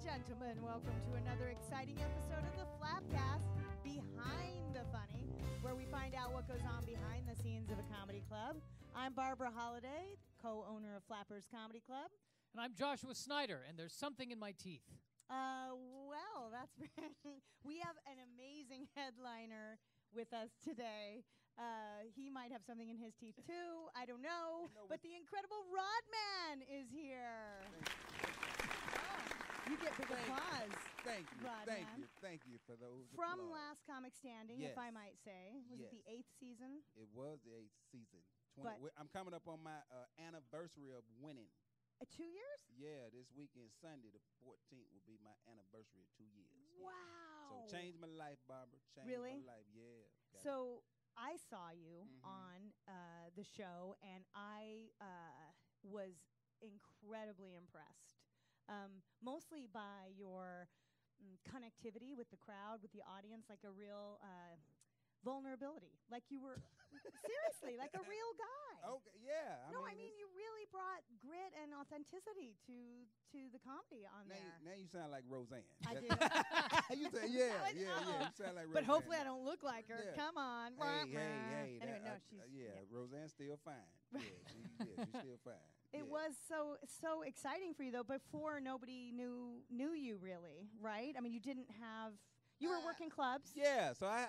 gentlemen, welcome to another exciting episode of the Flapcast, Behind the Funny, where we find out what goes on behind the scenes of a comedy club. I'm Barbara Holliday, co-owner of Flappers Comedy Club. And I'm Joshua Snyder, and there's something in my teeth. Well, that's we have an amazing headliner with us today. He might have something in his teeth too. I don't know. But the incredible Rodman is here. You get big applause. Thank you. Rodman. Thank you. Thank you for those. From applause. Last Comic Standing, Yes. if I might say. Was it the Yes. 8th season? It was the 8th season. But- I'm coming up on my anniversary of winning. 2 years? Yeah, this weekend, Sunday, the 14th, will be my anniversary of 2 years. Yeah. Wow. So changed my life, Barbara. Changed Really? my life. Yeah. Got it. So I saw you Mhm. on the show, and I was incredibly impressed, mostly by your connectivity with the crowd, with the audience, like a real vulnerability. Like you were, seriously, like a real guy. Okay, yeah. I mean, you really brought grit and authenticity to the comedy on now there. now you sound like Roseanne. I do. You say, yeah. You sound like Roseanne. But hopefully I don't look like her. Yeah. Come on. Hey. Anyway, that- no, she's yeah. Roseanne's still fine. Yeah, she's still fine. It Yeah. was so exciting for you though. Before nobody knew you really, right? I mean, you didn't have. You were working clubs. Yeah, so I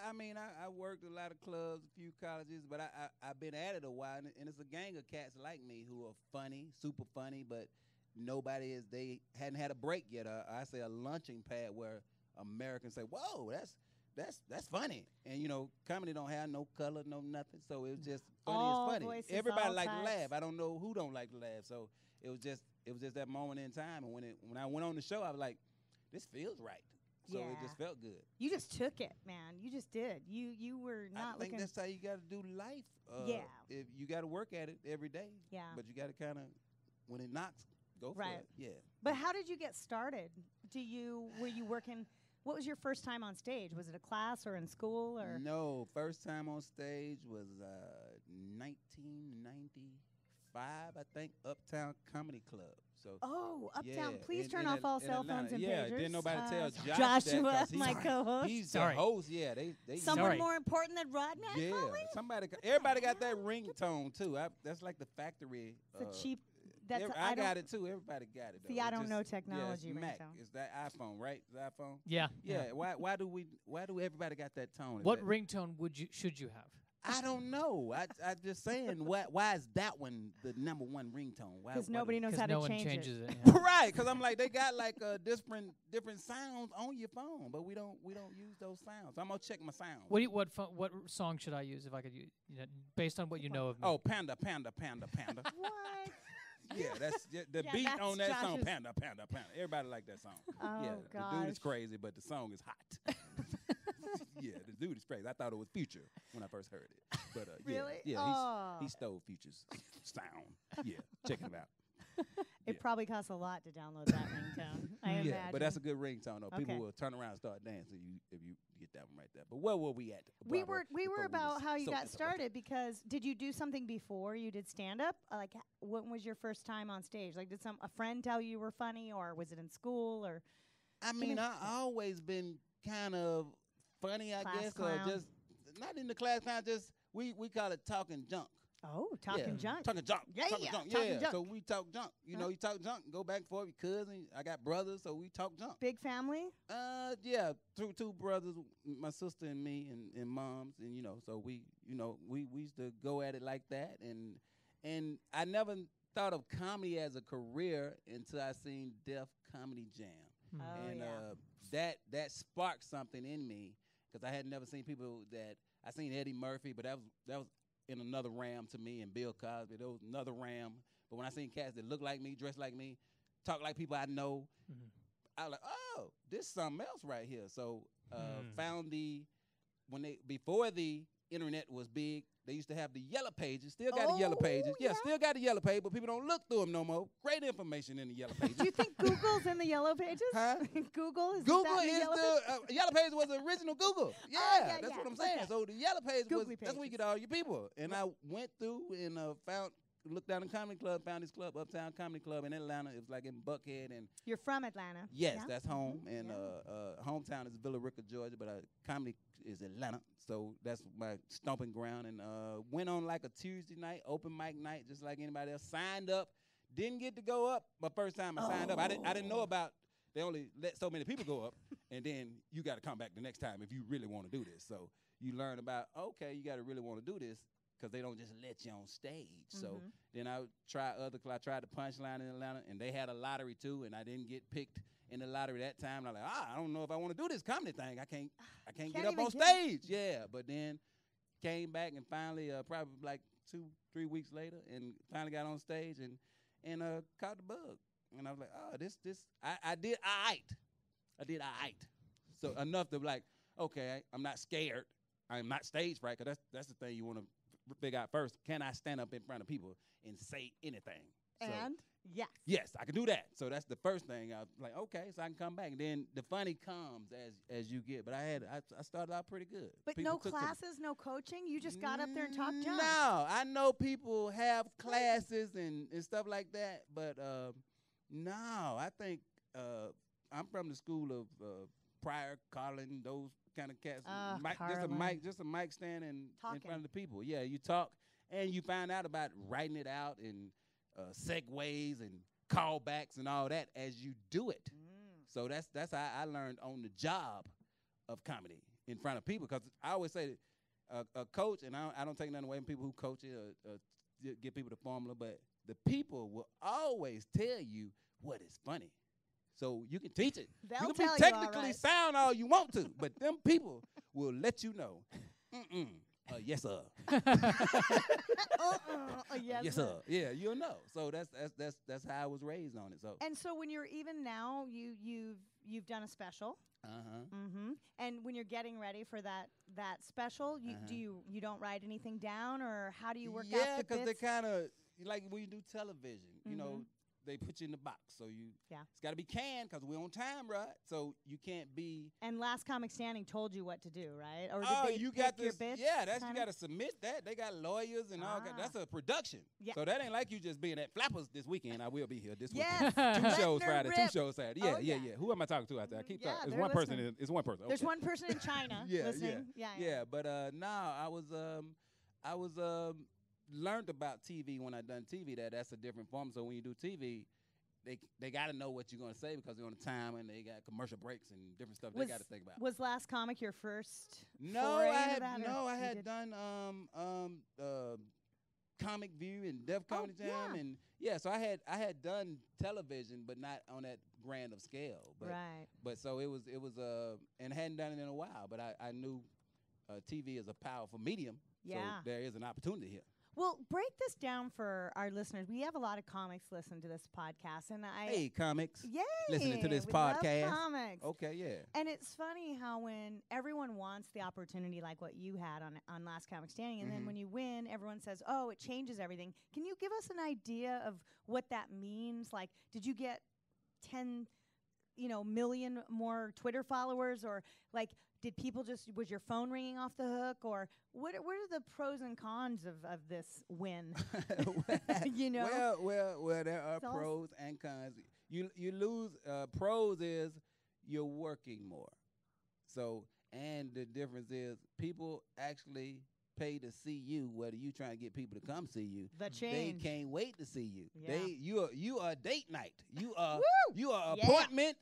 worked a lot of clubs, a few colleges, but I've been at it a while, and it's a gang of cats like me who are funny, super funny, but they hadn't had a break yet. I say a launching pad where Americans say, "Whoa, that's funny," and comedy don't have no color, no nothing, so it was just funny All as funny. voices, Everybody all liked to types. laugh. I don't know who don't like to laugh, so it was just that moment in time, and when I went on the show, I was like, "This feels right." So it Yeah. just felt good. You just took it, man. You just did. You were not I think looking. that's how you got to do life. Yeah. If you got to work at it every day. Yeah. But you got to kind of, when it knocks, go for Right. it. Yeah. But how did you get started? Were you working? What was your first time on stage? Was it a class or in school or? No, first time on stage was 1995, I think, Uptown Comedy Club. So. Oh, Uptown! Yeah, Please in- turn in off At- all in cell Atlanta. phones and Yeah, pagers. didn't nobody tell Josh that Joshua, 'cause he's- my co-host. He's Sorry. the host. Yeah, they Someone Sorry. more important than Rodman? yeah. calling? Everybody got that ringtone too. That's like the factory. It's a cheap. That's I don't- got it too. Everybody got it. Though. See, I It don't just- know yeah, it's technology Mac. ringtone. It's that iPhone, right? The iPhone. Yeah. Yeah. Why do everybody got that tone? Is What that- ringtone should you have? I don't know. I just saying. Why is that one the number one ringtone? Because nobody knows Because how no to one change changes it. it. yeah. Right, because I'm like they got like different sounds on your phone, but we don't use those sounds. I'm gonna check my sound. What song should I use if I could use? Based on what you know of me. Oh, panda, panda, panda, panda. What? Yeah, that's the Yeah, beat that's on that song. Josh's- Panda, panda, panda. Everybody like that song. Oh, yeah, the dude is gosh. crazy, but the song is hot. Yeah, the dude is crazy. I thought it was Future when I first heard it. But Really? yeah, Oh. he stole Future's sound. Yeah, check it out. It Yeah. probably costs a lot to download that ringtone. I imagine. Yeah, but that's a good ringtone though. People Okay. will turn around and start dancing if you get that one right there. But where were we at? we Barbara, were before about was how you so got interrupted? started because did you do something before you did stand up? Like when was your first time on stage? Like did a friend tell you were funny or was it in school or I me- mean, I always been kind of funny, I Class guess, clown. or just not in the class clown. Just we call it talking junk. oh, talking Yeah, junk. Talking junk. Yeah, talking yeah, junk. talking Yeah. junk. So we talk junk. You know, you talk junk. Go back and forth. Your cousin. I got brothers, so we talk junk. Big family? Yeah, two brothers, my sister and me, and moms, and so we used to go at it like that, and I never thought of comedy as a career until I seen Def Comedy Jam, Oh, and yeah. that sparked something in me because I had never seen people that I seen Eddie Murphy, but that was in another realm to me, and Bill Cosby, that was another realm. But when I seen cats that look like me, dress like me, talk like people I know. Mhm. I was like, oh, this is something else right here. So found before the internet was big, they used to have the yellow pages. Still got the yellow Oh, pages. Yeah, yeah. still got the yellow page, but people don't look through them no more. Great information in the yellow pages. Do you think Google's in the yellow pages? Huh? Google is Google that in the is yellow the yellow page was the original Google. Yeah, yeah, that's yeah. what I'm saying. Okay. So the yellow page was Googly that's where you pages. get all your people. And I went through and found looked down the comedy club, found this club, Uptown Comedy Club in Atlanta. It was like in Buckhead. And You're from Atlanta. yes, Yeah? that's home. Mhm. And Yeah. hometown is Villa Rica, Georgia, but comedy is Atlanta. So that's my stomping ground. And went on like a Tuesday night, open mic night, just like anybody else. Signed up. Didn't get to go up, but first time I signed up, I didn't know about. They only let so many people go up, and then you got to come back the next time if you really want to do this. So you learn about, okay, you got to really want to do this because they don't just let you on stage. So then I tried I tried the Punchline in Atlanta, and they had a lottery too, and I didn't get picked in the lottery that time. And I'm like, I don't know if I want to do this comedy thing. I can't get up on stage. Yeah, but then came back and finally, probably like 2-3 weeks later, and finally got on stage and caught the bug. And I was like, oh, I did all right. So enough to like, okay, I'm not scared. I'm not stage fright, because that's the thing you want to figure out first. Can I stand up in front of people and say anything? And yes, I can do that. So that's the first thing. I was like, okay, so I can come back. And then the funny comes as you get. But I started out pretty good. But People no took to me. classes, no coaching? You just got up there and talked junk? No, I know people have classes and stuff like that, but no, I think I'm from the school of Pryor, Carlin, those kind of cats. Just a mic stand in front of the people. Yeah, you talk and you find out about writing it out and segues and callbacks and all that as you do it. So that's how I learned on the job of comedy in front of people. Because I always say that a coach, and I don't take nothing away from people who coach it or give people the formula, but the people will always tell you what is funny. So you can teach it. They'll you can tell be you technically all right. sound all you want to, but them people will let you know. Yes, sir. Yes, sir. Yeah, you'll know. So that's how I was raised on it. So. And so when you're even now, you've done a special. And when you're getting ready for that special, you don't write anything down, or how do you work out the bits? Yeah, because they kind of like when you do television, you know, they put you in the box, so it's got to be canned because we're on time, right? So you can't be. And Last Comic Standing told you what to do, right? Or did they you pick got your this? bits? Yeah, that's kinda? you got to submit that. They got lawyers and all that. That's a production. Yeah. So that ain't like you just being at Flappers this weekend. I will be here this Yes. weekend. 2 shows Letting her Friday, rip. 2 shows Saturday. Yeah. Who am I talking to out there? I keep talking. It's they're one person. listening. It's one person. There's Okay. one person in China listening. Yeah. But now I was learned about TV when I done TV. That's a different form. So when you do TV, they got to know what you're going to say because they're on the time and they got commercial breaks and different stuff they got to think about. Was Last Comic your first? No, foray I into had that, I you had did? done Comic View and Def Comedy Jam yeah. and so I had done television but not on that grand of scale. But, Right. But so it was and hadn't done it in a while. But I knew TV is a powerful medium. Yeah. So there is an opportunity here. Well, break this down for our listeners. We have a lot of comics listen to this podcast, and Hey, comics. Yay! Listening to this we love podcast. comics. Okay, yeah. And it's funny how when everyone wants the opportunity like what you had on Last Comic Standing, and then when you win, everyone says, oh, it changes everything. Can you give us an idea of what that means? Like, did you get 10 million more Twitter followers, or like did people was your phone ringing off the hook, or what are the pros and cons of this win? Well, there are pros and cons. You lose. Pros is you're working more. So, and the difference is people actually pay to see you, whether you trying to get people to come see you. The change. They can't wait to see you. Yeah. You are date night. You are Woo! you are Yeah. appointment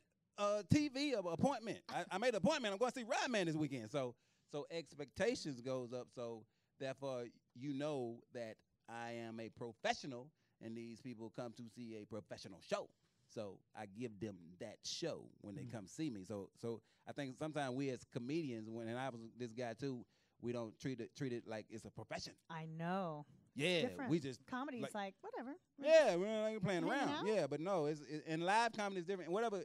TV of appointment. I made an appointment. I'm going to see Rodman this weekend. So expectations goes up. So therefore you know that I am a professional and these people come to see a professional show. So I give them that show when they come see me. So I think sometimes we as comedians, and I was this guy too, we don't treat it like it's a profession. I know. Yeah, Different. we just Comedy's like whatever. yeah, we're not playing Hanging around. out. Yeah, but no, and live comedy is different. Whatever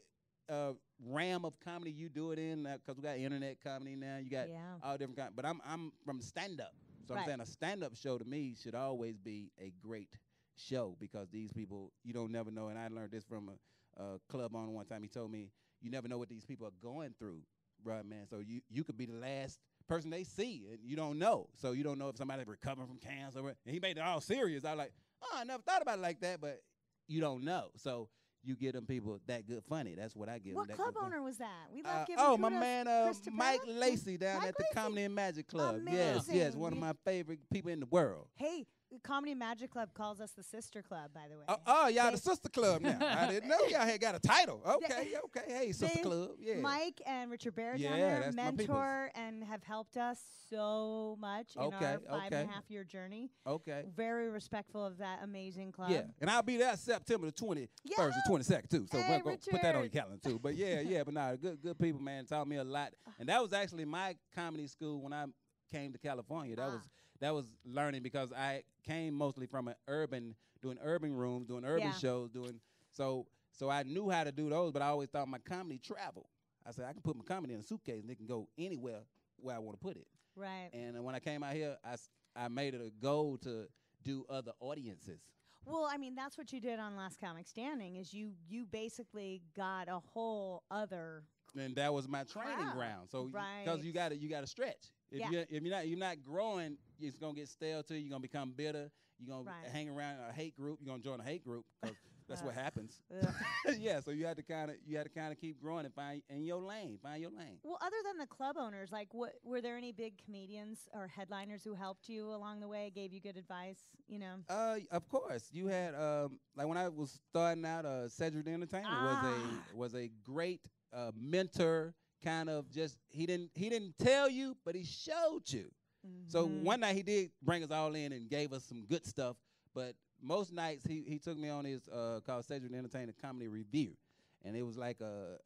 ram of comedy you do it in, because we got internet comedy now. You got all different kind. But I'm from stand up, so Right. I'm saying a stand up show to me should always be a great show because these people you don't never know. And I learned this from a club owner one time. He told me you never know what these people are going through, right, man. So you could be the last person they see, and you don't know. So you don't know if somebody's recovering from cancer. And he made it all serious. I was like, oh, I never thought about it like that, but you don't know. So you get them people that good funny. That's what I give What them. club owner was that? We love giving oh, my kudos. man, Chris Mike Tapera? Lacey down Mike at the Lacey. Comedy and Magic Club. Yes, yes, one of Amazing. my favorite people in the world. Hey, Comedy Magic Club calls us the sister club, by the way. Oh, y'all They- the sister club now. I didn't know y'all had got a title. Okay, okay. Hey, sister they- club. Yeah. Mike and Richard Barrett down Yeah, there that's my peoples. mentor and have helped us so much in Okay, our 5.5 okay. year journey. Okay. Very respectful of that amazing club. Yeah, and I'll be there September the 21st Yeah. and 22nd too. So Hey, we'll go put that on your Richard. calendar too. But yeah, but nah, good people, man, taught me a lot. And that was actually my comedy school when I came to California. That was learning because I came mostly from doing urban rooms, doing urban Yeah. shows, so I knew how to do those, but I always thought my comedy traveled. I said I can put my comedy in a suitcase and it can go anywhere where I want to put it. Right. And when I came out here, I made it a goal to do other audiences. Well, I mean, that's what you did on Last Comic Standing is you basically got a whole other And that was my training Crowd. ground. So Right. because you got to stretch. If you're not growing, it's gonna get stale to you. You're gonna become bitter. You're gonna Right. hang around a hate group. You're gonna join a hate group because that's what happens. Ugh. Yeah. So you had to kind of keep growing and find your lane. Well, other than the club owners, like, were there any big comedians or headliners who helped you along the way, gave you good advice? You know. Of course, you had like when I was starting out, Cedric the Entertainer was a great mentor. Kind of just he didn't tell you, but he showed you. So Mhm. one night he did bring us all in and gave us some good stuff. But most nights he took me on his called Cedric the Entertainer Comedy Review, and it was like a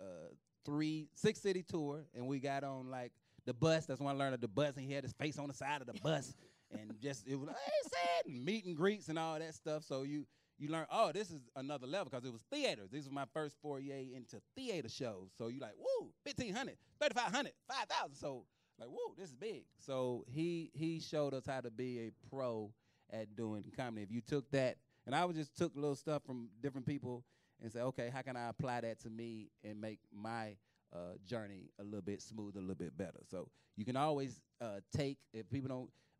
6-city tour, and we got on like the bus. That's when I learned of the bus, and he had his face on the side of the bus, and just it was like, hey, sad, and meet and greets and all that stuff. So you learn, oh, this is another level because it was theaters. This was my first foray into theater shows. So you like, woo, 1,500, 3,500, 5,000. So like, woo, this is big. So he showed us how to be a pro at doing comedy. If you took that, and I just took little stuff from different people and say, okay, how can I apply that to me and make my journey a little bit smoother, a little bit better? So you can always take, if people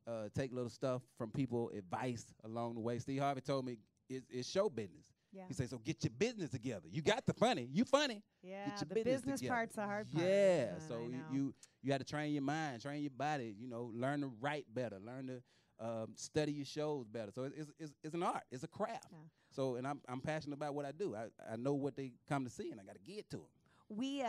don't take little stuff from people, advice along the way. Steve Harvey told me it's show business. Yeah. He said, so get your business together. You got the funny. You funny. Yeah. Get your The business together. part's the hard part. Yeah. I So know. you got to train your mind, train your body. Learn to write better, learn to study your shows better. So it's an art. It's a craft. Yeah. So and I'm passionate about what I do. I know what they come to see, and I got to get to them. We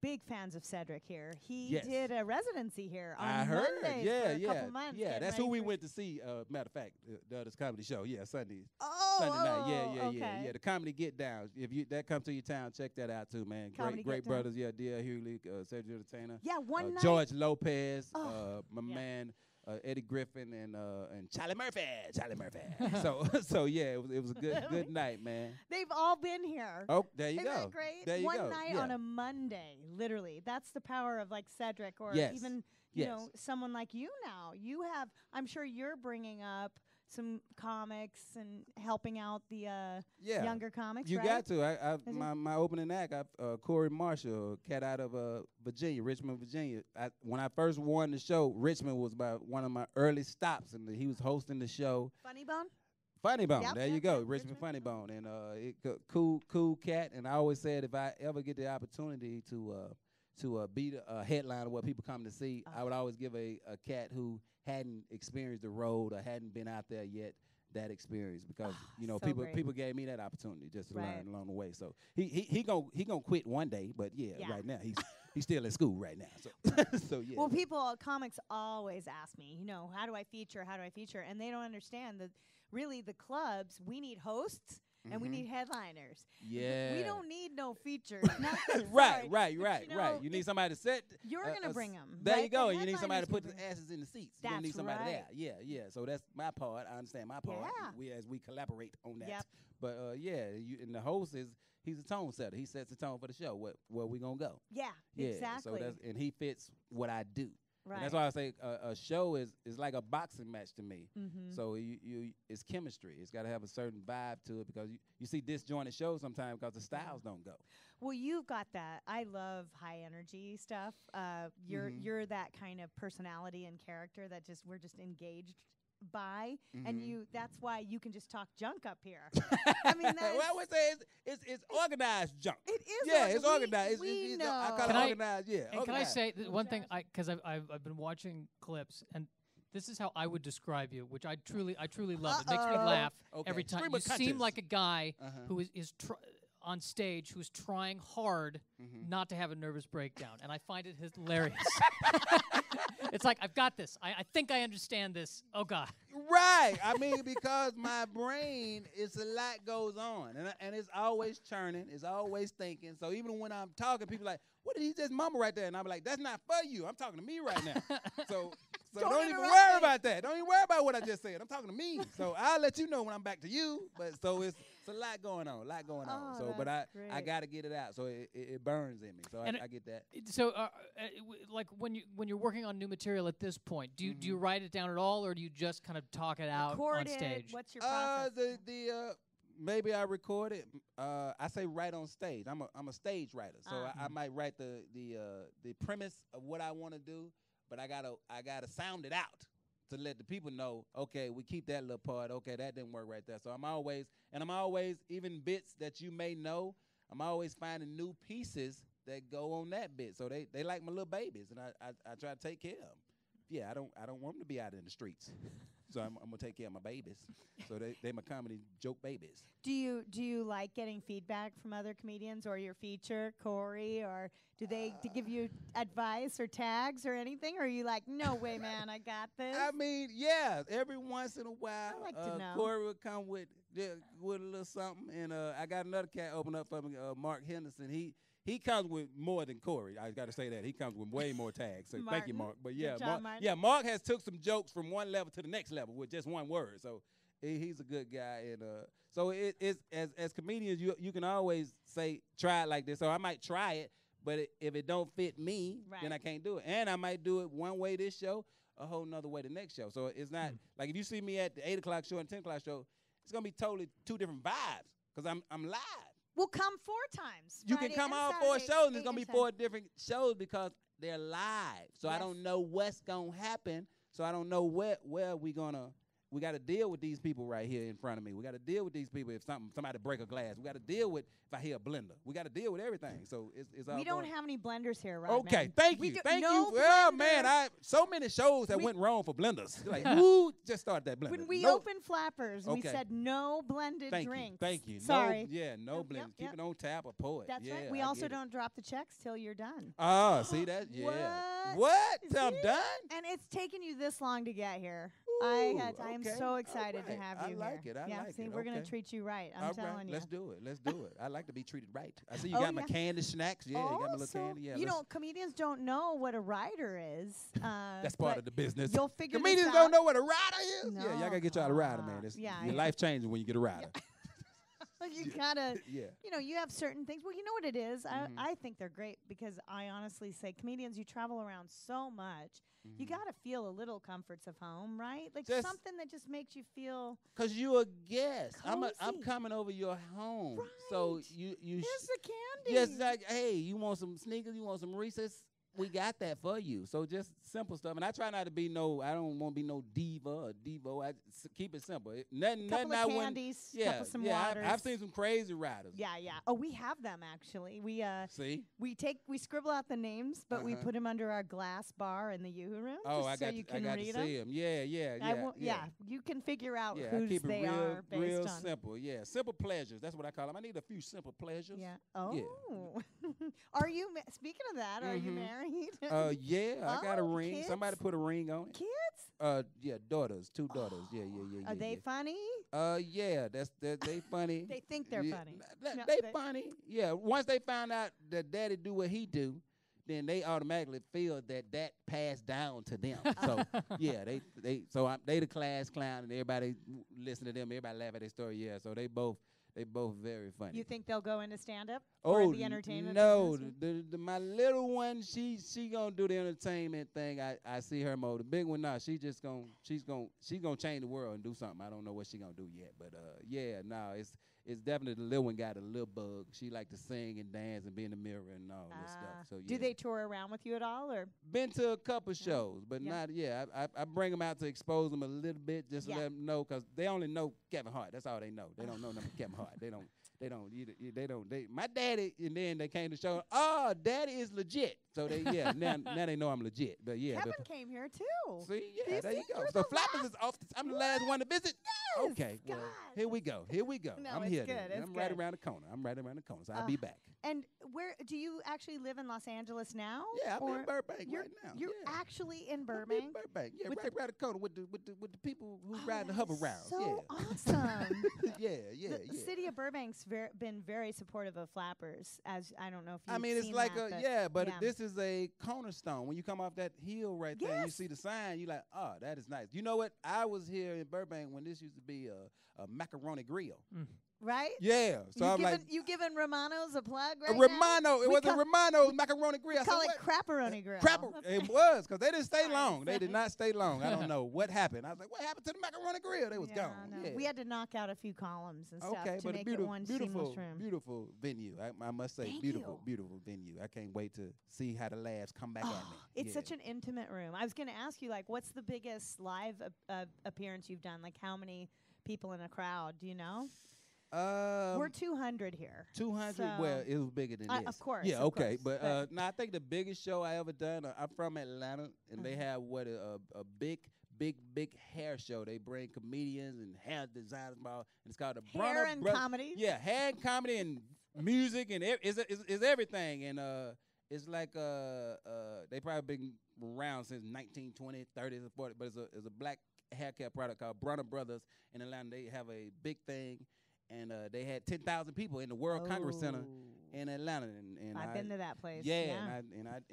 big fans of Cedric here. He Yes. did a residency here on I heard. Mondays Yeah, for a yeah, couple months. yeah. getting That's ready who we for- went to see. Matter of fact, the other comedy show. Yeah, Sunday. Oh, Sunday night. Yeah. okay. The comedy Get Down. If that come to your town, check that out too, man. Comedy Great Get Down. brothers. Yeah, D.L. Hughley, Cedric Entertainer, Yeah, one night. George Lopez, Oh, my yeah. man Eddie Griffin, and Charlie Murphy. so yeah, it was a good night, man. They've all been here. Oh, there you Isn't go. that great? There you One go. night Yeah. on a Monday, literally. That's the power of like Cedric or Yes. even Yes. someone like you now. You have, I'm sure you're bringing up some comics and helping out the Yeah. younger comics, You right? got to. Is it? My opening act, Corey Marshall, cat out of Virginia, Richmond, Virginia. When I first won the show, Richmond was one of my early stops, and he was hosting the show. Funny Bone? Funny Bone, Yep, there you yep, go, yep, Richmond Richmond Funny Bone, and cool cat. And I always said if I ever get the opportunity to be a headliner where people come to see, I would always give a cat who hadn't experienced the road or hadn't been out there yet that experience, because so great. people gave me that opportunity just to Right. learn along the way. So he gonna quit one day, but yeah. Right now he's still in school right now. So so yeah. Well, comics always ask me, how do I feature? How do I feature? And they don't understand that really the clubs, we need hosts and we need headliners. Yeah. We don't need no features. Not- Right. sorry, but, Right. You need somebody to set. You're going to bring them. There you go. And you need somebody to put the asses in the seats. You don't That's need somebody right. there. Yeah. So that's my part. I understand my part. Yeah. We collaborate on that. Yep. But and the host he's a tone setter. He sets the tone for the show. Where we gonna go? Yeah, exactly. So and he fits what I do. right. And that's why I say a show is like a boxing match to me. Mhm. So it's chemistry. It's got to have a certain vibe to it, because you see disjointed shows sometimes because the styles don't go. Well, you've got that. I love high energy stuff. You're that kind of personality and character that we're just engaged by, and Mhm. that's why you can just talk junk up here. I mean, well, I would say it's organized junk. it is. Yeah, it's organized. We I know. call it Can I- organized. Yeah, And can I organized. say one thing? Because I've been watching clips, and this is how I would describe you, which I truly love. It makes me Uh-oh. laugh Okay. every time. Stream You of seem conscience. like a guy Uh-huh. who is on stage who's trying hard Mhm. not to have a nervous breakdown, and I find it hilarious. It's like, I've got this. I think I understand this. Oh God. Right. I mean, because my brain is a lot goes on, and it's always churning. It's always thinking. So even when I'm talking, people are like, "What did he just mumble right there?" And I'm like, "That's not for you. I'm talking to me right now." So Don't don't even interrupt worry me. about that. Don't even worry about what I just said. I'm talking to me. So I'll let you know when I'm back to you. But so it's a lot going on. Oh, So, but I that's got to get it out. So it burns in me. So And I get that. So, like when you're working on new material at this point, do you write it down at all, or do you just kind of talk it out Record on it. stage? What's your process? Maybe I record it. I say write on stage. I'm a stage writer, so I might write the premise of what I want to do, but I gotta sound it out to let the people know. Okay, we keep that little part. Okay, that didn't work right there. So I'm always even bits that you may know. I'm always finding new pieces that go on that bit. So they like my little babies, and I try to take care of them. Yeah, I don't want them to be out in the streets. So I'm gonna take care of my babies. So they my comedy joke babies. Do you like getting feedback from other comedians or your feature, Corey, or do they give you advice or tags or anything? Or are you like, no way, man, I got this? I mean, yeah. Every once in a while, I like to know. Corey would come with a little something, and I got another cat open up for me, Mark Henderson. He comes with more than Corey. I got to say that he comes with way more tags. So thank you, Martin. Mark. But Good yeah, job, Martin. Mark has took some jokes from one level to the next level with just one word. So he's a good guy, and so it's as comedians, you can always say try it like this. So I might try it, but if it don't fit me, then I Right. can't do it. And I might do it one way this show, a whole nother way the next show. So it's not like if you see me at the 8 o'clock show and 10 o'clock show, it's gonna be totally two different vibes because I'm live. We'll come 4 times. You Friday can come and all 4 Saturday, shows, and 8 it's gonna be and 10. 4 different shows because they're live. So I Yes. don't know what's gonna happen. So I don't know where we got to deal with these people right here in front of me. We got to deal with these people if somebody break a glass. We got to deal with if I hear a blender. We got to deal with everything. So it's all We don't going. have any blenders here, right? Okay, man? thank We you, do- thank no you. Well, blender. man, so many shows that We- went wrong for blenders. Like who just started that blender? When we No- opened Flappers, we Okay. said no blended thank drinks. you, thank you. Sorry. No Yep, blenders. yep, Keep it on tap or pour it. That's yeah, right. We I also get it. don't drop the checks till you're done. Oh, see that? Yeah. What? What? Till I'm See? done? And it's taken you this long to get here. Ooh, I am okay. so excited All right. to have I you like here. it. I yeah, like see, it. we're gonna Okay. treat you right. I'm All telling right, you. let's do it. Let's do it. I like to be treated right. I see you Oh, got my yeah. candy snacks. Yeah, you got my little Also, candy. Yeah, you let's- know, comedians don't know what a rider is. that's part of the business. You'll figure Comedians this don't out. know what a rider is. Yeah, y'all No. gotta get y'all a rider, man. It's, Yeah, your yeah. life changes when you get a rider. You gotta, Yeah. you know, you have certain things. Well, you know what it is. Mhm. I think they're great because I honestly say comedians, you travel around so much. You Mhm. gotta feel a little comforts of home, right? Like Just- something that just makes you feel. Cause you a guest. I'm Cozy. coming over your home. So Right. you Here's the candy. just like, hey, you want some sneakers? You want some Reese's? We got that for you. So just simple stuff. And I try not to be I don't want to be no diva or devo. Keep it simple. Nothing couple I of wouldn't. candies, Yeah, couple some yeah. waters. I've seen some crazy riders. Yeah, yeah. Oh, we have them actually. See? We scribble out the names, but we Uh-huh. put them under our glass bar in the Yoo-Hoo room. Oh, just I so got you to, I can got to read see them. him. Yeah. Yeah, you can figure out Yeah, I whose keep it they are based real on. simple. Yeah, simple pleasures. That's what I call them. I need a few simple pleasures. Yeah. Oh. Are you speaking of that? Are you Mhm. married? Yeah, I got a Oh, ring. kids? Somebody put a ring on it. Kids? Yeah, daughters, 2 daughters. Yeah. Are they funny? Yeah, they funny. They think they're Yeah, funny. They they- funny. Yeah, once they find out that daddy do what he do, then they automatically feel that passed down to them. So yeah, they the class clown and everybody listen to them. Everybody laugh at their story. Yeah, so they both very funny. You think they'll go into stand-up or the entertainment no, business? my little one, she gonna do the entertainment thing. I see her more. The big one, nah, she's gonna change the world and do something. I don't know what she gonna do yet, but yeah, no, it's definitely the little one got a little bug. She like to sing and dance and be in the mirror and all this stuff. So yeah. Do they tour around with you at all, or? Been to a couple shows, but Yeah. not. Yeah, I bring them out to expose them a little bit, just to Yeah. let them know, because they only know Kevin Hart. That's all they know. They don't know nothing but Kevin Hart. My daddy, and then they came to show. Oh, daddy is legit. So they now they know I'm legit. But yeah, Kevin came here too. see, Do you there you see? go. You're So the Flappers last- is off. I'm the last one to visit. Yes, Okay, well, God. here we go. No, I'm it's here. good, then. it's I'm right good. around the corner. So I'll be back. And where do you actually live in Los Angeles now? Yeah, I'm or in Burbank you're, right now. You're yeah. actually in I'm in Burbank. Burbank. Yeah, With right around the corner with the people who Oh, ride the that hover is rounds. So awesome. yeah, The city of Burbank's been very supportive of Flappers, as I don't know if you've I mean, it's seen like that, but yeah. this is a cornerstone. When you come off that hill right there, and you Yes. see the sign, you like, oh, that is nice. You know what? I was here in Burbank when this used to be a macaroni grill. right? Yeah, so I'm like, you giving Romano's a plug a right Romano. It We was call- a Romano macaroni grill. I now? said, Call it what? Crapperoni Grill. Crap, it was, because they didn't stay Sorry, long. They sorry. did not stay long. I don't know what happened. I was like, what happened to the macaroni grill? They was Yeah, gone. no. Yeah. We had to knock out a few columns and stuff Okay, to but a make beautiful, it one beautiful, seamless room. beautiful venue. I must say, Thank beautiful, you. beautiful venue. I can't wait to see how the laughs come back at me. It's Yeah. such an intimate room. I was going to ask you, like, what's the biggest live appearance you've done? Like, how many people in a crowd? Do you know? We're 200 here. 200. so- Well, it was bigger than this. Of course. Yeah, of okay, course, but no, I think the biggest show I ever done. I'm from Atlanta, and they have a big hair show. They bring comedians and hair designers, and it's called the hair Brunner and Brothers. comedy. Yeah, hair and comedy and music and it's everything. And it's like they probably been around since 1920s, 30s, and 40s. But it's a black hair care product called Brunner Brothers in Atlanta. They have a big thing, and they had 10,000 people in the World Congress Center Oh. in Atlanta. And I've been to that place. yeah, Yeah.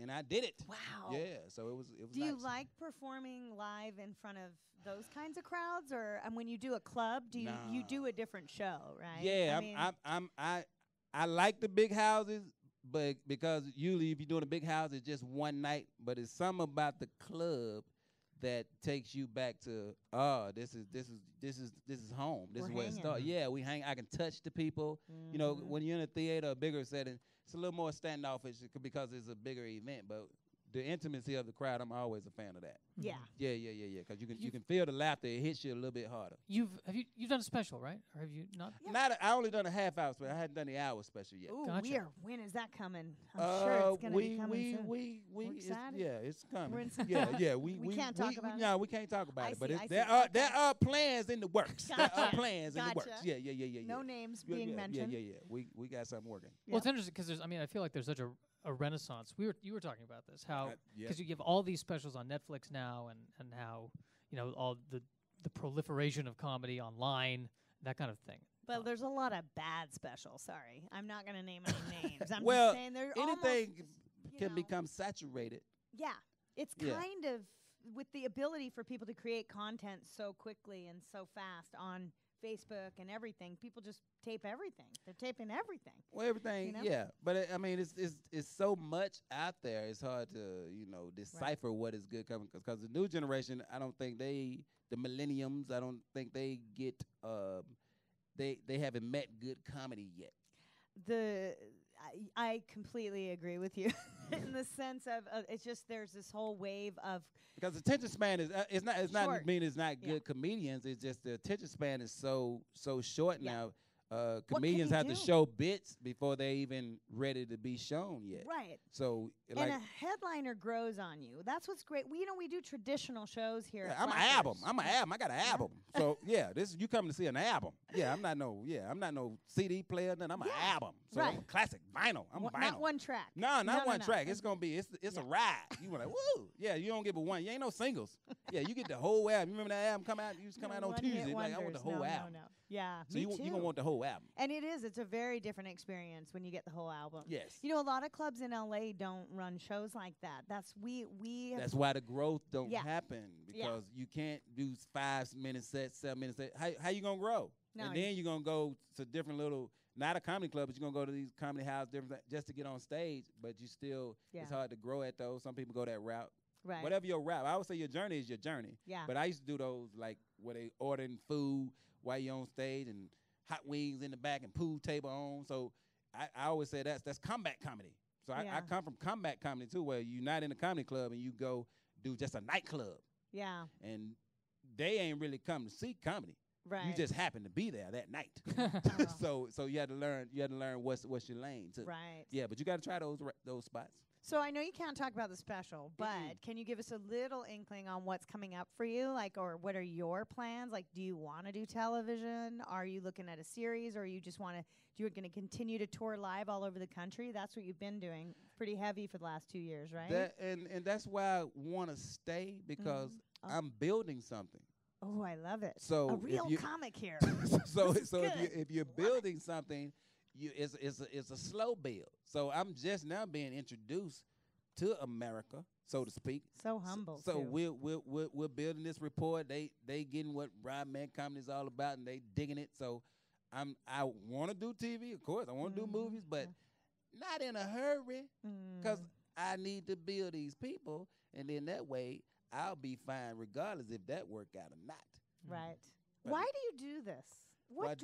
and I did it. Wow. Yeah, so it was. Do you nice. like performing live in front of those kinds of crowds, or when you do a club, do you do a different show, right? Yeah, I mean, I like the big houses, but because usually if you're doing a big house, it's just one night. But it's something about the club that takes you back to this is home. This We're is where it hanging. started. Yeah, we hang. I can touch the people. You know, Mhm. when you're in a theater, a bigger setting, it's a little more standoffish because it's a bigger event. But the intimacy of the crowd, I'm always a fan of that. yeah. Yeah. Because you can feel the laughter. It hits you a little bit harder. You've done a special, right? Or have you not? Yeah. I only done a half hour special. I hadn't done the hour special yet. Ooh, Gotcha. when is that coming? I'm sure it's going to be coming soon. we We're it's, excited. yeah, it's coming. We're yeah. We can't talk about it? No, we can't talk about I it. But see, it's, I there see. are Okay. there are plans in the works. There are Gotcha. plans in the works. Gotcha. Yeah. No names Yeah, being yeah, mentioned. Yeah. We got something working. Well, it's interesting because I feel like there's such a renaissance. You were talking about this, how Yeah. because you give all these specials on Netflix now, and how all the proliferation of comedy online, that kind of thing. But there's a lot of bad specials. Sorry, I'm not going to name any names. I'm Well, just saying they're anything almost, can know, become saturated. Yeah, it's Yeah. kind of with the ability for people to create content so quickly and so fast on Facebook and everything. People just tape everything. They're taping everything. Well, everything, You know? yeah. But I mean, it's so much out there. It's hard to decipher what is good coming because the new generation, I don't think the millenniums, I don't think they get they haven't met good comedy yet. I completely agree with you in the sense of it's just there's this whole wave of Because the attention span is it's not Short. mean it's not Yeah. good comedians. It's just the attention span is so short Yeah. now. can Comedians you have to do? show bits before they even ready to be shown yet. right. So And like a headliner grows on you. That's what's great. We do traditional shows here. yeah, at I'm an Flappers. album. I'm an album. I got an album. So yeah, this you coming to see an album. Yeah, I'm not no CD player. Nothing. I'm an Yeah, album. So I'm right. a classic vinyl. I'm One- vinyl. Not one track. No, not one no. track. It's gonna be it's Yeah. a ride. You were like, woo. Yeah, you don't get but one. You ain't no singles. Yeah, you get the whole album. You remember that album come out? You used to come out on One-hit Tuesday. Like I want the wonders. whole No, album. No. Yeah. So me you too. gonna want the whole album. And it's a very different experience when you get the whole album. Yes. You know, a lot of clubs in LA don't run shows like that. That's we have That's why the growth don't Yeah. happen Yeah. because you can't do 5-minute sets, 7-minute sets. How you gonna grow? No, And then you're gonna go to different little, not a comedy club, but you're gonna go to these comedy houses different just to get on stage. But you still, Yeah. it's hard to grow at those. Some people go that route. right. Whatever your route, I would say your journey is your journey. Yeah. But I used to do those like where they ordering food while you're on stage and hot wings in the back and pool table on. So I always say that's combat comedy. So I come from combat comedy too, where you're not in a comedy club and you go do just a nightclub. Yeah. And they ain't really come to see comedy. Right. You just happen to be there that night. So you had to learn what's your lane too. Right. Yeah, but you got to try those spots. So I know you can't talk about the special, but can you give us a little inkling on what's coming up for you? Like, or what are your plans? Like, do you want to do television? Are you looking at a series, or you just want to? You're going to continue to tour live all over the country? That's what you've been doing, pretty heavy for the last 2 years, right? And that's why I want to stay, because I'm building something. Oh, I love it. So a real comic here. so if you're building something, it's a slow build. So I'm just now being introduced to America, so to speak. So humble. So too. we're building this report. They getting what Rodman Comedy is all about, and they digging it. So I want to do TV, of course. I want to do movies, but not in a hurry, because I need to build these people, and then that way I'll be fine regardless if that work out or not. Right. But Why do you do this? What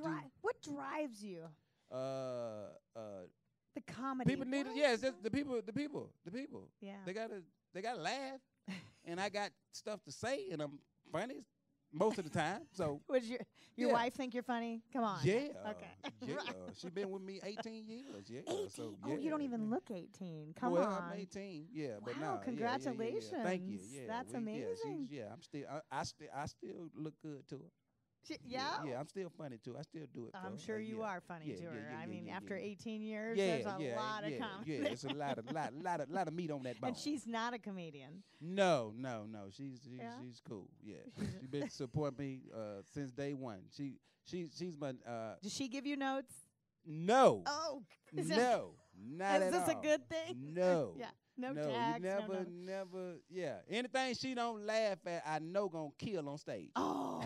drives you? The comedy. People need it. Yeah, it's just the people. Yeah. They gotta laugh, and I got stuff to say, and I'm funny most of the time. So would your wife think you're funny? Come on. Yeah. Okay. Yeah. She been with me 18 years. Yeah. 18? So, Oh, you don't even look 18. Come well, on. I'm 18. Yeah, but Wow, no. congratulations. Yeah. Thank you. Yeah. That's amazing. I'm still. I still look good to her. Yeah. Yeah, I'm still funny too. I still do it. I'm for sure her. you are funny to her. I mean, after 18 years, Yeah, there's a lot of comedy. Yeah, it's a lot of meat on that bone. And she's not a comedian. No. She's cool. Yeah, she's been supporting me since day one. She's my. Does she give you notes? No. Oh. No. Not is at this all. a good thing? No. Yeah. No you tags. never. Yeah. Anything she don't laugh at, I know gonna kill on stage. Oh.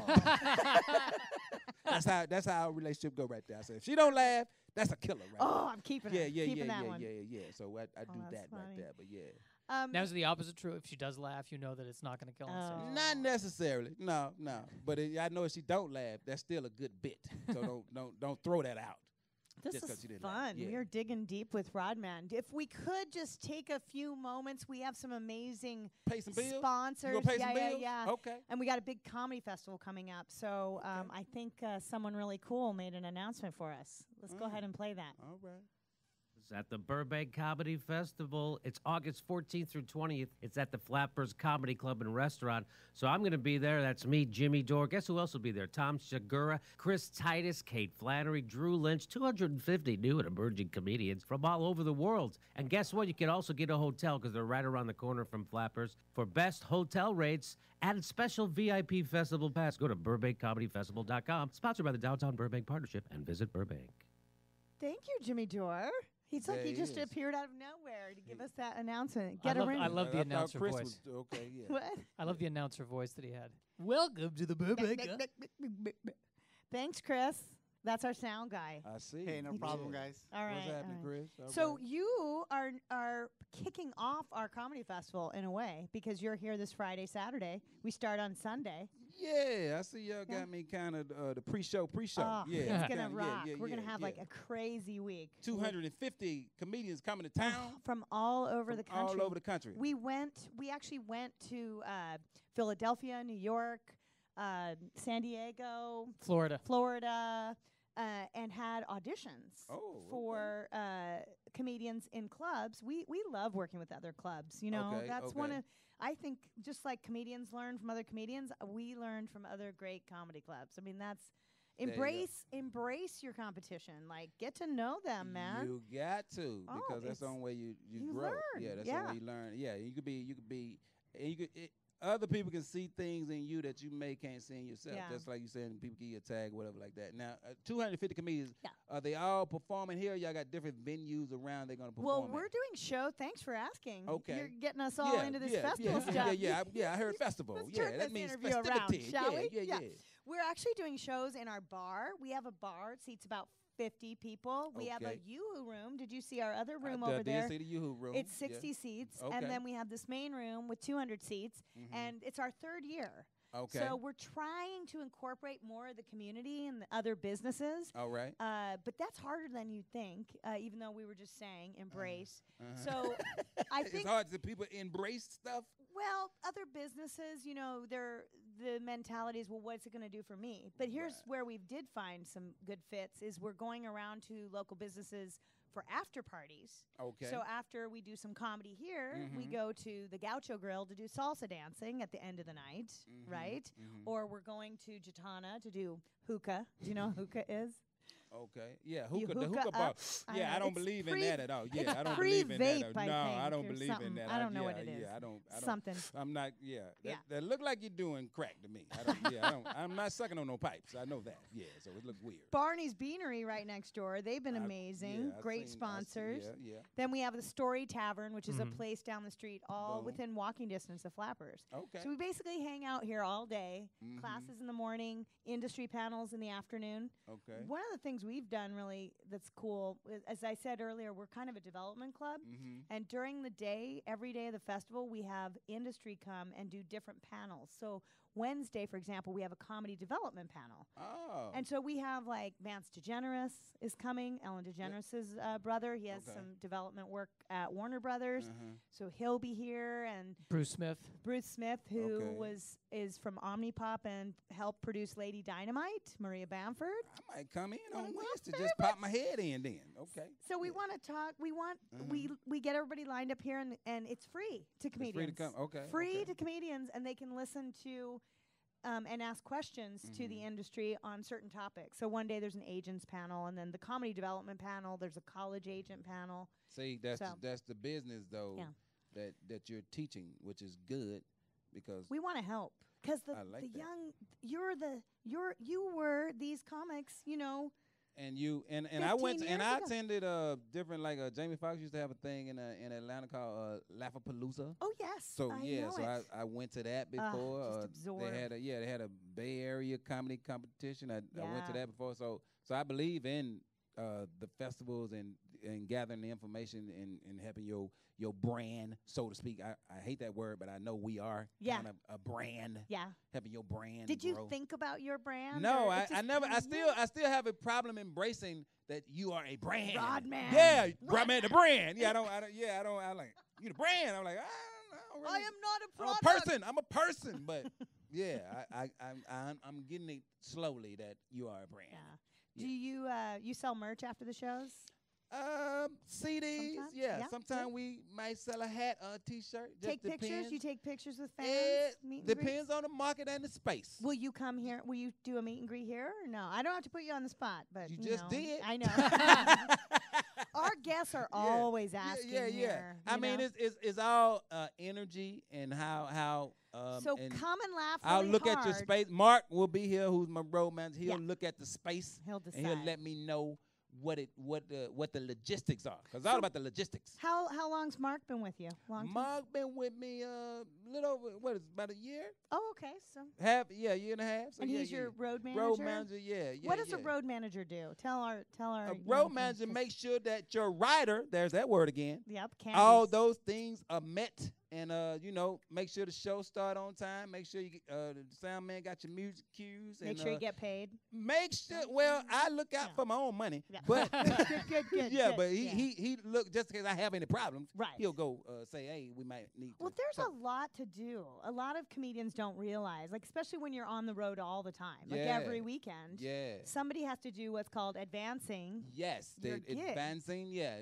That's how our relationship go right there. I said, if she don't laugh, that's a killer right there. Oh, I'm keeping it. Keeping that one. Yeah. So I do that funny. right there. But yeah. Now is the opposite true? If she does laugh, you know that it's not going to kill on stage. Oh. Not necessarily. No. But I know if she don't laugh, that's still a good bit. So don't throw that out. This Just 'cause is you didn't fun. laugh. Yeah. We are digging deep with Rodman. If we could just take a few moments, we have some amazing Pay some bills. sponsors. You gonna pay some bills? Yeah. Okay. And we got a big comedy festival coming up. So I think someone really cool made an announcement for us. Let's go ahead and play that. All right. It's at the Burbank Comedy Festival. It's August 14th through 20th. It's at the Flappers Comedy Club and Restaurant. So I'm going to be there. That's me, Jimmy Dore. Guess who else will be there? Tom Segura, Chris Titus, Kate Flannery, Drew Lynch, 250 new and emerging comedians from all over the world. And guess what? You can also get a hotel because they're right around the corner from Flappers. For best hotel rates and special VIP festival pass, go to BurbankComedyFestival.com. Sponsored by the Downtown Burbank Partnership, and visit Burbank. Thank you, Jimmy Dore. He's like he just appeared out of nowhere to give us that announcement. Get a ring. I love the I thought announcer Chris voice. was okay. Yeah. What? I love the announcer voice that he had. Welcome to the Burbank. Thanks, Chris. That's our sound guy. I see. Hey, no problem, guys. All right. What's happening, all right. Chris? All So right. you are kicking off our comedy festival in a way because you're here this Friday, Saturday. We start on Sunday. Yeah, I see y'all got me kind of the pre-show. Oh, Yeah, it's gonna kinda, rock. Yeah, We're gonna yeah, have yeah. like a crazy week. 250 comedians coming to town From all over from the country. all over the country. We actually went to Philadelphia, New York, San Diego, Florida. and had auditions Oh, for comedians in clubs. We love working with other clubs. You know, Okay, that's one okay. of, I think, just like comedians learn from other comedians, we learn from other great comedy clubs. I mean, that's There you go. embrace your competition. Like, get to know them, man. You got to, Oh, because that's the it's- only way you you grow. learn, Yeah, that's yeah. the only way you learn. Yeah, you could be, and you could. Other people can see things in you that you can't see in yourself. Yeah. Just like you saying, people give you a tag, whatever, like that. Now, 250 comedians. Yeah. Are they all performing here? Y'all got different venues around they're gonna perform. Well, at? we're doing show. Thanks for asking. Okay. You're getting us all into this festival stuff. I heard festival. Let's Yeah, turn that this means interview around, festivity. shall we? Yeah. We're actually doing shows in our bar. We have a bar. It seats about 50 people. We have a Okay. Yoo-hoo room. Did you see our other room I over did there? see the Yoo-hoo room. It's Yeah. 60 seats. Okay. And then we have this main room with 200 seats. Mhm. And it's our third year. Okay. So we're trying to incorporate more of the community and the other businesses. All right. But that's harder than you think, even though we were just saying embrace. Uh-huh. So I It's think, hard to people embrace stuff. well, other businesses, the mentality is, well, what's it going to do for me? But here's Right. where we did find some good fits is we're going around to local businesses for after parties. Okay. So after we do some comedy here, we Mhm. go to the Gaucho Grill to do salsa dancing at the end of the night, right? Mhm. Or we're going to Jatana to do hookah. Do you know what hookah is? Okay. Yeah. You The hookah hookah bar. up. I Yeah, know, I don't it's believe in pre- that at all. it's Yeah, I don't pre-vape, believe in that. I No, I think, don't or believe something. in that. I don't know what yeah, it is. Yeah, I don't. Something. I'm not. Yeah. Yeah. That look like you're doing crack to me. I don't. Yeah. I don't. I'm not sucking on no pipes. I know that. Yeah. So it looks weird. Barney's Beanery right next door. They've been amazing. Yeah, I've Great seen- sponsors. Yeah. Then we have the Story Tavern, which is a Mhm. place down the street, all Boom. within walking distance of Flappers. Okay. So we basically hang out here all day. Mhm. Classes in the morning, industry panels in the afternoon. Okay. One of the things we've done really that's cool, as I said earlier, we're kind of a development club. Mhm. And during the day, every day of the festival, we have industry come and do different panels. So Wednesday, for example, we have a comedy development panel. Oh. And so we have like Vance DeGeneres is coming, Ellen DeGeneres' brother. He has Okay. some development work at Warner Brothers. Uh-huh. So he'll be here. And Bruce Smith. Bruce Smith, who Okay. is from Omnipop and helped produce Lady Dynamite, Maria Bamford. I might come in One on of my Wednesday. Just pop my head in then. Okay. So we Yeah. want to talk. We want Mhm. we get everybody lined up here, and it's free to It's free comedians. to come. Okay. Free okay. to comedians, and they can listen to and ask questions to the Mhm. industry on certain topics. So one day there's an agents panel, and then the comedy development panel. There's a college agent panel. See, that's So- that's the business though Yeah. that you're teaching, which is good because We want to help because I like the that. young you were these comics. and I went 15 and years I ago. attended different Jamie Foxx used to have a thing in Atlanta called Laugh-A-Palooza. Oh yes. So I yeah, know so it. I went to that Ah, before. just absorb. They had a Bay Area comedy competition. I went to Yeah. that before. So I believe in the festivals and gathering the information and helping your brand, so to speak. I hate that word, but I know we are Yeah. kind of a brand, Yeah. helping your brand. Did you grow. think about your brand? No, or it I just never. kinda- I still have a problem embracing that you are a brand. Rodman. Yeah, Rodman. the brand. Yeah, I don't. I like you the brand. I'm like I don't really, I am not a I'm a product. person. I'm a person. But yeah, I'm getting it slowly that you are a brand. Yeah. Yeah. Do you sell merch after the shows? CDs. Sometimes? Yeah. Yeah, Sometimes we might sell a hat or a T-shirt. Just Take pictures. depends. You take pictures with fans. It meet and depends greets? on the market and the space. Will you come here? Will you do a meet and greet here or no? I don't have to put you on the spot, but You just know, did. I know. Our guests are always asking Yeah. here. I you mean, know? it's all energy and how. So and come and laugh. I'll really look at your hard. space. Mark will be here, who's my road manager. He'll Yeah. look at the space He'll decide. and he'll let me know what the logistics are. Cause it's So all about the logistics. How long's Mark been with you? Long time? Mark been with me little over about a year, Oh, okay. So year and a half. So and yeah, he's yeah. your road manager. road manager. Yeah. What does yeah. a road manager do? Tell our A you road know, manager just- makes sure that your rider, there's that word again, Yep. all candies. those things are met, and make sure the show start on time. Make sure you get, the sound man got your music cues. Make and, sure you get paid. Make sure. Well, I look out Yeah. for my own money, Yeah. but good. yeah, good, but yeah. he look just in case I have any problems. Right. He'll go say, hey, we might need. Well, to there's talk. a lot to do. A lot of comedians don't realize, like especially when you're on the road all the time, like Yeah. every weekend. Yeah. Somebody has to do what's called advancing. Yes, your the gig. advancing. Yeah,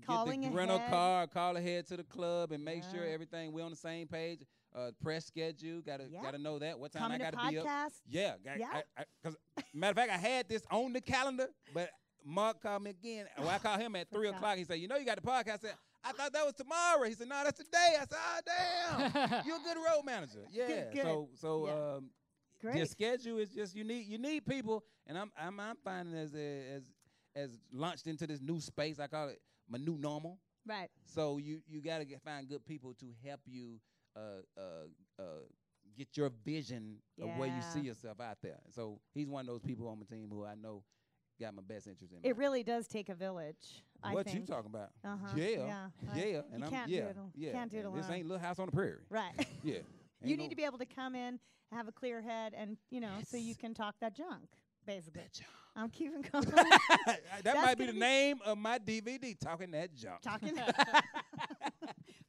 Calling get the rental ahead. car, call ahead to the club, and make sure Yeah. everything we're on the same page. Press schedule, gotta Yeah. know that what time Coming I to gotta be up. podcast. Yeah, Yeah. Because matter of fact, I had this on the calendar, but Mark called me again. Well, I called him at 3 Forgot. o'clock. He said, "You know, you got the podcast." I said, "I thought that was tomorrow." He said, "No, that's today." I said, "Oh, damn, you're a good road manager." Yeah. Good. So Yeah. your Great. schedule is just you need people, and I'm finding as launched into this new space. I call it my new normal. Right. So you gotta find good people to help you get your vision of where you see Yeah. yourself out there. So he's one of those people on my team who I know got my best interest in. It really does take a village. I what think. you talking about? Uh-huh. Yeah, Yeah. yeah, and You I'm can't do it al- yeah. can't do it and This alone. ain't Little House on the Prairie. Right. Yeah. You Ain't need no- to be able to come in, have a clear head, and so you Yes. can talk that junk, basically. That junk. I'm keeping going. that That's might be gonna the be- name of my DVD, Talking That Junk. Talking.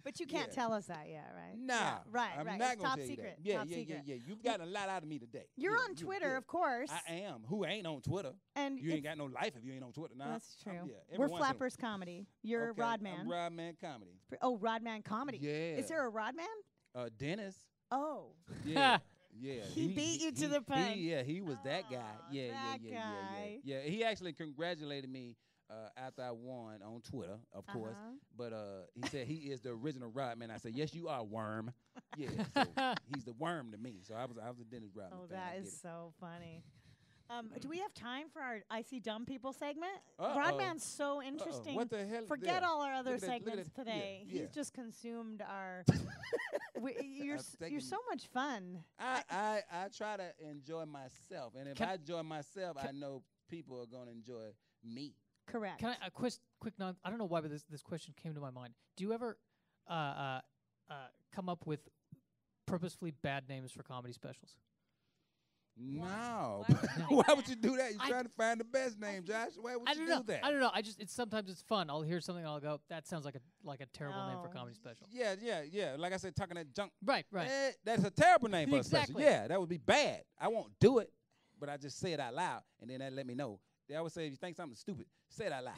But you can't Yeah. tell us that yet, right? Nah, Yeah, right, I'm right. not It's gonna top tell secret. you that. Yeah, top yeah, secret. yeah. You've gotten a lot out of me today. You're Yeah, on you Twitter, good. of course. I am. Who ain't on Twitter? And You ain't it's- got no life if you ain't on Twitter. Nah, That's true. yeah, every We're once in a- Flappers Comedy. You're Okay, Rodman. I'm Rodman Comedy. Oh, Rodman Comedy. Yeah. Is there a Rodman? Dennis? Oh. Yeah. Yeah. He beat you to the punch. He was that guy. Aw, Yeah, that yeah, yeah, yeah, guy. yeah. Yeah, he actually congratulated me after I won on Twitter, of course. Uh-huh. But he said he is the original Rodman. I said, yes, you are, Worm. Yeah, so he's the Worm to me. So I was a Dennis Rodman Oh, fan. I that get is it. so funny. Do we have time for our I See Dumb People segment? Uh-oh. Rodman's so interesting. What the hell? Forget there? all our other Look at that- look at segments that- yeah, today. yeah. He's just consumed our. You're I'm you're taking- so much fun. I try to enjoy myself, and if Can- I enjoy myself, I know people are gonna enjoy me. Correct. Can I a quick non? I don't know why, but this question came to my mind. Do you ever come up with purposefully bad names for comedy specials? No, Why would you why think would you do that? You're I- trying to find the best name, Josh. Why would I you don't do know. that? I don't know. It's sometimes it's fun. I'll hear something and I'll go, that sounds like a terrible name for a No. comedy special. Yeah. Like I said, talking that junk. Right. That's a terrible name for a Exactly. special. Yeah, that would be bad. I won't do it, but I just say it out loud, and then that let me know. They always say if you think something's stupid, say it out loud,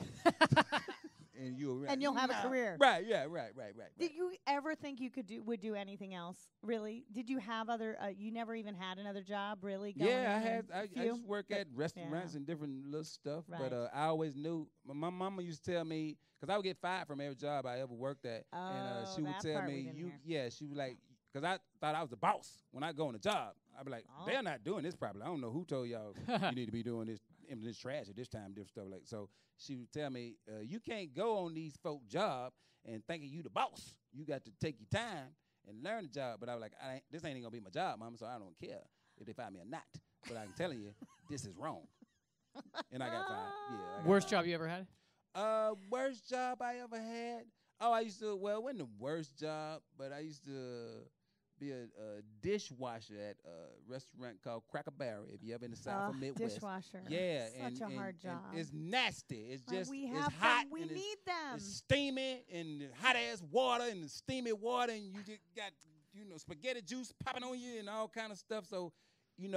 and you'll have a career. Right. Yeah. Right. Did you ever think you would do anything else? Really? Did you have other? You never even had another job, really? Going Yeah, in and I few? used to work But- at restaurants yeah. and different little stuff, Right. but I always knew. My mama used to tell me, because I would get fired from every job I ever worked at, and Oh, she would that tell part we me, didn't "You, hear. yeah." She was like, because I thought I was the boss when I go on the job. I'd be like, Oh. "They're not doing this properly. I don't know who told y'all you need to be doing this, emptying this trash at this time, different stuff like." So she would tell me, "You can't go on these folk job and thinking you the boss. You got to take your time and learn the job." But I was like, "This ain't gonna be my job, mama. So I don't care if they fire me or not. But I'm telling you, this is wrong." And I got fired. Yeah. I got Worst fired. job you ever had? Worst job I ever had. Oh, I used to. Well, it wasn't the worst job, but I used to be a dishwasher at a restaurant called Cracker Barrel. If you ever in the South or Midwest. Dishwasher. Yeah, Such and a hard and job. it's nasty. It's Right, just we it's have hot. them. We and it's- need them. It's steamy and hot ass water and steamy water, and you just got spaghetti juice popping on you and all kind of stuff. So, we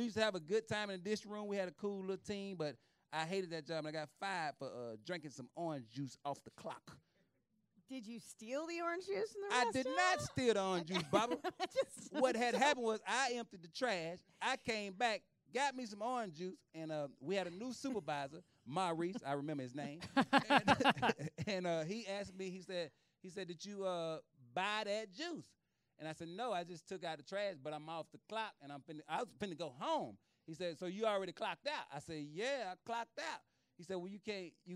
used to have a good time in the dish room. We had a cool little team, but I hated that job, and I got fired for drinking some orange juice off the clock. Did you steal the orange juice in the I restaurant? did not steal the orange juice, Baba. Just- What had happened was I emptied the trash. I came back, got me some orange juice, and we had a new supervisor, Maurice. I remember his name. And he asked me. He said, "Did you buy that juice?" And I said, "No, I just took out the trash, but I'm off the clock, and I was finna go home." He said, "So you already clocked out?" I said, "Yeah, I clocked out." He said, "Well, you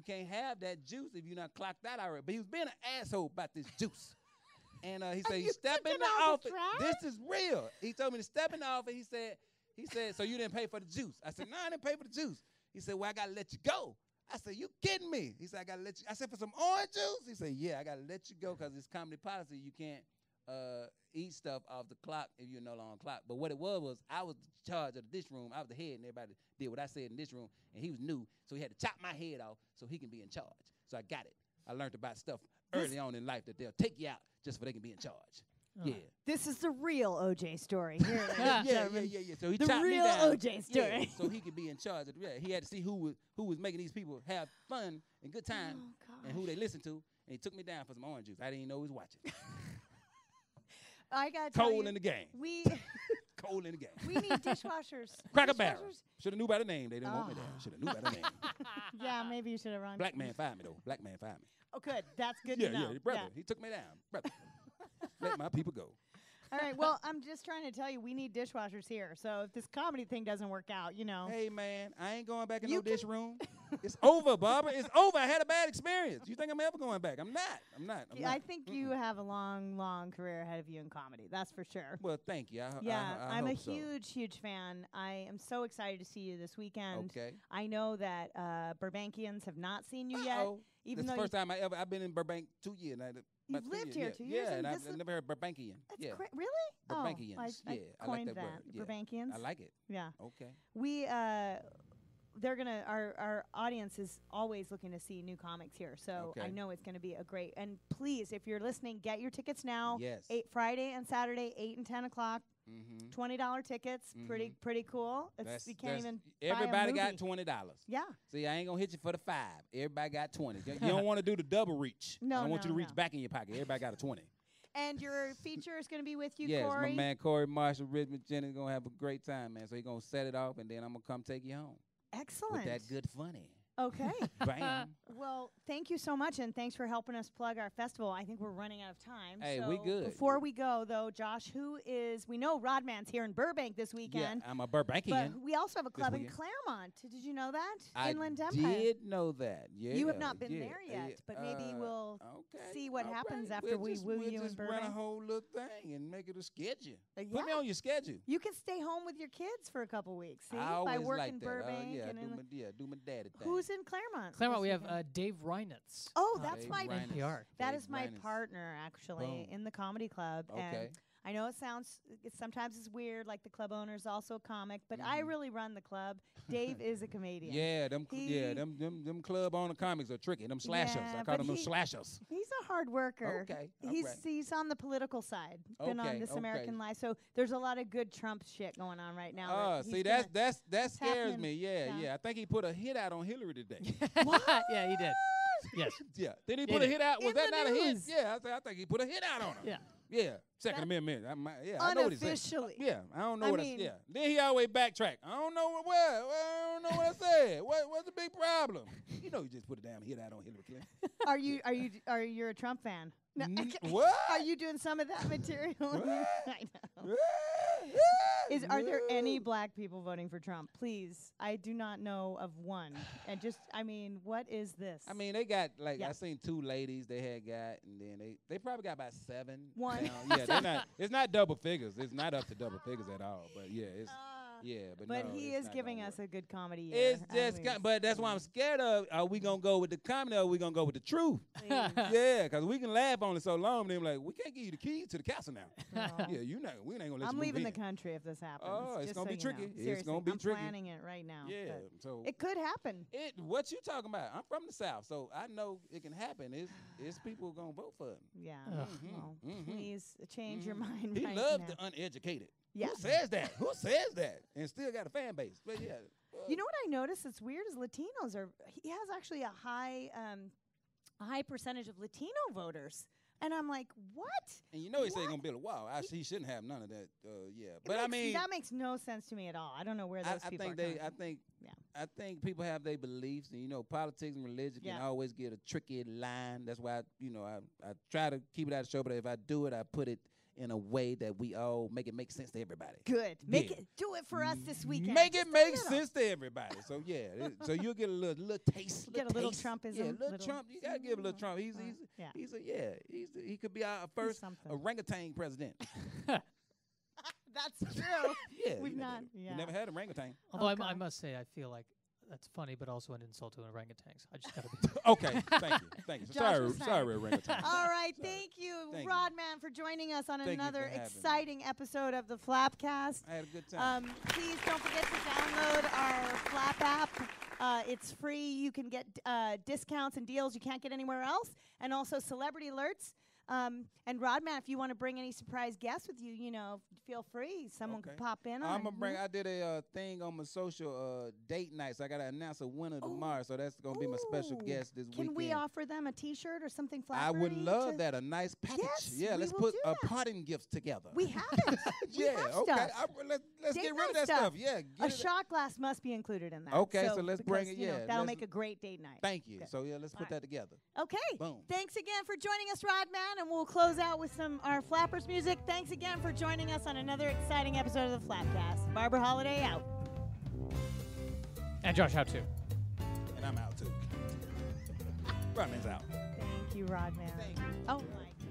can't have that juice if you're not clocked out already." But he was being an asshole about this juice. And he said, you "You step took in it the out the office. trash? This is real." He told me to step in the office. He said, "So you didn't pay for the juice?" I said, "No, I didn't pay for the juice." He said, "Well, I gotta let you go." I said, "You kidding me?" He said, "I gotta let you." I said, "For some orange juice?" He said, "Yeah, I gotta let you go because it's company policy. You can't eat stuff off the clock if you're no longer on clock." But what it was I was in charge of the dish room. I was the head, and everybody did what I said in this room. And he was new, so he had to chop my head off so he can be in charge. So I got it. I learned about stuff early on in life that they'll take you out just so they can be in charge. Yeah. This is the real OJ story. Here, ladies and gentlemen. Yeah. So he The chopped real me down. OJ Yeah, story. so he could be in charge of he had to see who was making these people have fun and good time Oh, and who they listened to. And he took me down for some orange juice. I didn't even know he was watching. I got to tell Cold you, in the game. we Cold in the game. we need dishwashers. Cracker Barrel. Dishwashers? Should have knew by the name. They didn't want me there. Oh. Should have knew by the name. Yeah, maybe you should have run. Black man fired me though. Black man fired me. Oh, good. That's good Yeah, to know. yeah, brother. He took me down. Brother. Let my people go. All right. Well, I'm just trying to tell you, we need dishwashers here. So if this comedy thing doesn't work out, Hey man, I ain't going back in You no can- dish room. It's over, Barbara. It's over. I had a bad experience. You think I'm ever going back? I'm not. I'm not. I think you have a long, long career ahead of you in comedy. That's for sure. Well, thank you. Yeah, I I'm a hope so. huge fan. I am so excited to see you this weekend. Okay. I know that Burbankians have not seen you yet. Uh-oh. Even This though the first time I've been in Burbank 2 years. You've lived here 2 years, Yeah, and and this I've is- never heard Burbankian. that's Yeah, really? Burbankians. Oh, I Yeah, I like coined that word. Yeah. Burbankians. I like it. Yeah. Okay. We they're gonna our audience is always looking to see new comics here, so I Okay. know it's gonna be a great. And please, if you're listening, get your tickets now. Yes. Friday and Saturday, 8 and 10 o'clock. Mm-hmm. $20 tickets. Pretty cool. You can't even buy a everybody got movie. $20. Yeah. See, I ain't gonna hit you for the 5. Everybody got 20. You don't want to do the double reach. No, I don't want you to no, reach no. back in your pocket. Everybody got a 20. And your feature is gonna be with you, Yes, Corey. my man Corey Marshall, Richmond Jennings gonna have a great time, man. So he gonna set it off, and then I'm gonna come take you home Excellent. with that good funny. Okay. Bam. Well, thank you so much, and thanks for helping us plug our festival. I think we're running out of time. Hey, so we good. Before we go, though, Josh, we know Rodman's here in Burbank this Yeah, weekend, I'm a but Burbankian. we also have a club in weekend. Claremont. Did you know that? I Inland Empire. did know that. Yeah, You have not been yeah, there yet, yeah. but maybe we'll okay, see what all happens right. after we just, woo we'll you in just run a Burbank. whole little thing and make it a schedule. Put me yeah. on your schedule. You can stay home with your kids for a couple weeks. See, I always by working like that. Burbank Yeah, and do my daddy thing. who's in Claremont? Claremont, this we have weekend? Dave Reinitz. Oh, uh, that's Dave my Reinitz. NPR. That Dave is my Reinitz. partner, actually, Boom. in the comedy club. Okay. And I know sometimes it's weird, like the club owner's also a comic, but I really run the club. Dave is a comedian. Yeah, them He- them club owner comics are tricky. Them slashers. Yeah, I call but them he- slashers. He's a hard worker. Okay, He's alright. he's on the political side. Been on Okay, This okay. American Life. So there's a lot of good Trump shit going on right now. Oh, that he's see, gonna- that scares happening. me. Yeah, Yeah. yeah. I think he put a hit out on Hillary today. Yeah, he did. Yes. Yeah. Did he Did put a it. hit out? Was In that the not a hit? news. Yeah, I think he put a hit out on her. Yeah. Yeah. Second That- Amendment. I know what he said. Unofficially. Yeah, I don't know I what mean- I said. Then he always backtrack. I don't know what. I don't know what I said. What's the big problem? You know, you just put a damn hit out on Hillary Clinton. Are you a Trump fan? No, What? Are you doing some of that material? What? I know. Are there any black people voting for Trump? Please, I do not know of one. And what is this? I mean, they got Yeah. I seen 2 ladies they had got, and then they probably got about 7. One. now. Yeah, they're not. It's not double figures. It's not up to double figures at all. But yeah, it's but but no, he it's is not giving gonna us work. a good comedy year. It's I just, mean, but that's why I'm scared of. Are we gonna go with the comedy, or are we gonna go with the truth? please. Yeah, because we can laugh on it so long. Then like, we can't give you the keys to the castle now. No. Yeah, we ain't gonna let I'm you leaving move the in. country if this happens. Oh, it's just gonna so be you tricky. know. It's Seriously, gonna be I'm tricky. planning it right now. Yeah, but so it could happen. what you talking about? I'm from the South, so I know it can happen. It's people gonna vote for it. Yeah. Ugh. Well, Mhm. please change your mind. He right loves now. the uneducated. Yeah. Who says that? Who says that? And still got a fan base. But yeah. You know what I noticed? It's weird. Is Latinos are. He has actually a high percentage of Latino voters, and I'm like, what? And you know he said he's What? gonna build a wall. He shouldn't have none of that. Yeah. It But I makes- mean, that makes no sense to me at all. I don't know where those I people think are coming from. Yeah. I think people have their beliefs, and politics and religion can Yeah. always get a tricky line. That's why I try to keep it out of the show. But if I do it, I put it in a way that we all make sense to everybody. Good. Yeah. Do it for us this weekend. Make Just it a make little. sense to everybody. So yeah, so you'll get a little taste. Get a little taste. Trumpism, Yeah, little little- Trump. You gotta give a little Trump. Yeah. He could be our first something. orangutan president. That's true. Yeah, We've you know not- that. yeah. We never had an orangutan. Although I God. must say, I feel like that's funny, but also an insult to orangutans. I just gotta be. Okay, thank you. Josh was Sorry, saying. orangutan. All right, Sorry. thank you, Thank you. Rodman, for joining us on Thank you another for having me. exciting episode of the Flapcast. I had a good time. Please don't forget to download our Flap app. It's free. You can get discounts and deals you can't get anywhere else, and also celebrity alerts. And Rodman, if you want to bring any surprise guests with you, feel free. Someone could Okay. pop in. I'm gonna on bring. I did a thing on my social date night, so I gotta announce a winner tomorrow. So that's gonna be my special Ooh. guest this Can weekend. we offer them a T-shirt or something? I would Flappery love to- that. A nice package. Yes, Yeah, we let's will put do a that. parting gifts together. We haven't. We yeah, have okay. stuff. Let's Date get rid of night that stuff. Yeah, A get it. shot glass must be included in that. Okay, so let's bring because, it, yeah, that'll let's- make a great date night. Thank you. Good. So yeah, let's put All that right. together. Okay. Boom. Thanks again for joining us, Rodman, and we'll close out with our Flappers music. Thanks again for joining us on another exciting episode of the Flapcast. Barbara Holiday out. And Josh, how too? And I'm out too. Rodman's out. Thank you, Rodman. Thank you. Oh my